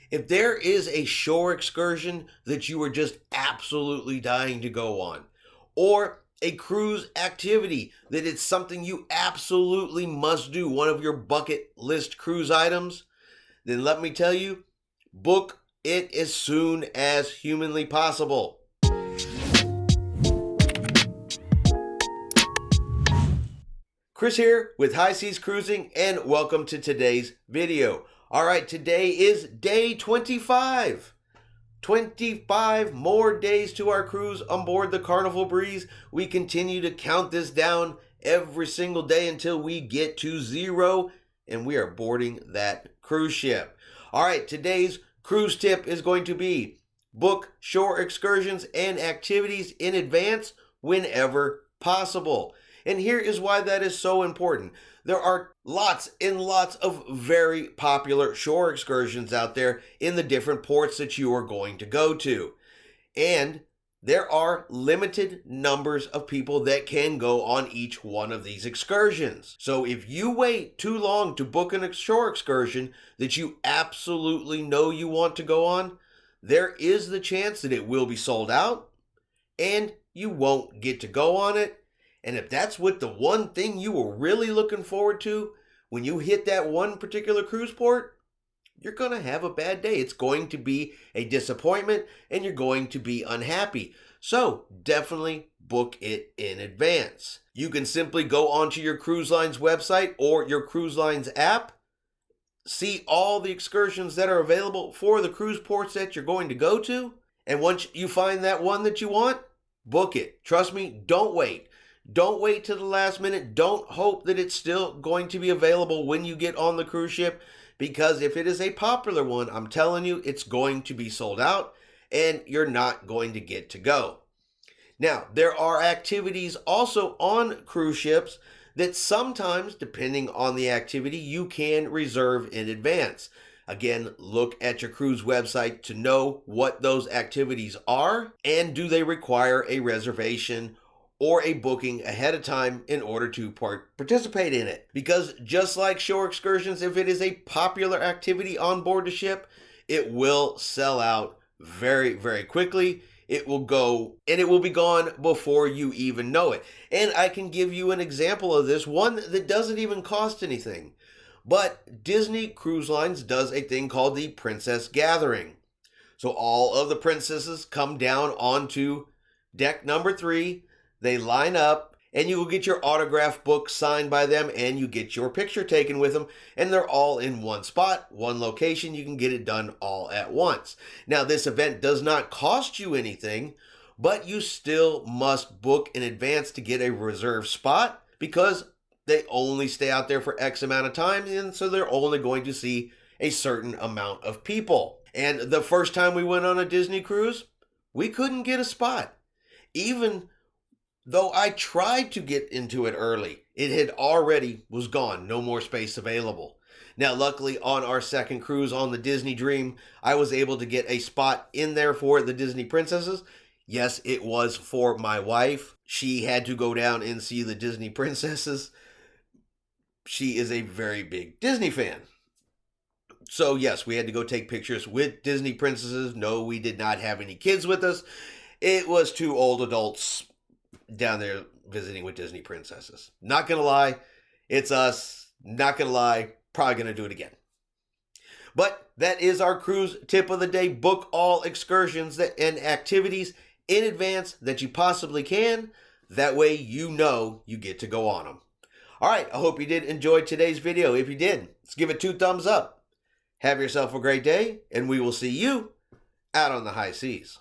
If there is a shore excursion that you are just absolutely dying to go on, or a cruise activity that it's something you absolutely must do, one of your bucket list cruise items, then let me tell you, book it as soon as humanly possible. Chris here with High Seas Cruising, and welcome to today's video. All right, today is day 25. 25 more days to our cruise on board the Carnival Breeze. We continue to count this down every single day until we get to 0, and we are boarding that cruise ship. All right, today's cruise tip is going to be book shore excursions and activities in advance whenever possible. And here is why that is so important. There are lots and lots of very popular shore excursions out there in the different ports that you are going to go to. And there are limited numbers of people that can go on each one of these excursions. So if you wait too long to book a shore excursion that you absolutely know you want to go on, there is the chance that it will be sold out and you won't get to go on it. And if that's what the one thing you were really looking forward to when you hit that one particular cruise port, you're going to have a bad day. It's going to be a disappointment and you're going to be unhappy. So definitely book it in advance. You can simply go onto your cruise line's website or your cruise line's app, see all the excursions that are available for the cruise ports that you're going to go to. And once you find that one that you want, book it. Trust me, don't wait. Don't wait till the last minute. Don't hope that it's still going to be available when you get on the cruise ship, because if it is a popular one, I'm telling you, it's going to be sold out and you're not going to get to go. Now, there are activities also on cruise ships that sometimes, depending on the activity, you can reserve in advance. Again, look at your cruise website to know what those activities are and do they require a reservation or a booking ahead of time in order to participate in it. Because just like shore excursions, if it is a popular activity on board the ship, it will sell out very, very quickly. It will go and it will be gone before you even know it. And I can give you an example of this, one that doesn't even cost anything. But Disney Cruise Lines does a thing called the Princess Gathering. So all of the princesses come down onto deck number 3. They line up and you will get your autograph book signed by them and you get your picture taken with them, and they're all in one spot, one location. You can get it done all at once. Now, this event does not cost you anything, but you still must book in advance to get a reserved spot because they only stay out there for X amount of time, and so they're only going to see a certain amount of people. And the first time we went on a Disney cruise, we couldn't get a spot. Even though I tried to get into it early, it had already was gone, no more space available. Now, luckily on our second cruise on the Disney Dream, I was able to get a spot in there for the Disney princesses. Yes, it was for my wife. She had to go down and see the Disney princesses. She is a very big Disney fan. So yes, we had to go take pictures with Disney princesses. No, we did not have any kids with us. It was 2 old adults down there visiting with Disney princesses. Not gonna lie, it's us. Not gonna lie, probably gonna do it again. But that is our cruise tip of the day. Book all excursions and activities in advance that you possibly can. That way you know you get to go on them. All right, I hope you did enjoy today's video. If you did, let's give it 2 thumbs up. Have yourself a great day, and we will see you out on the high seas.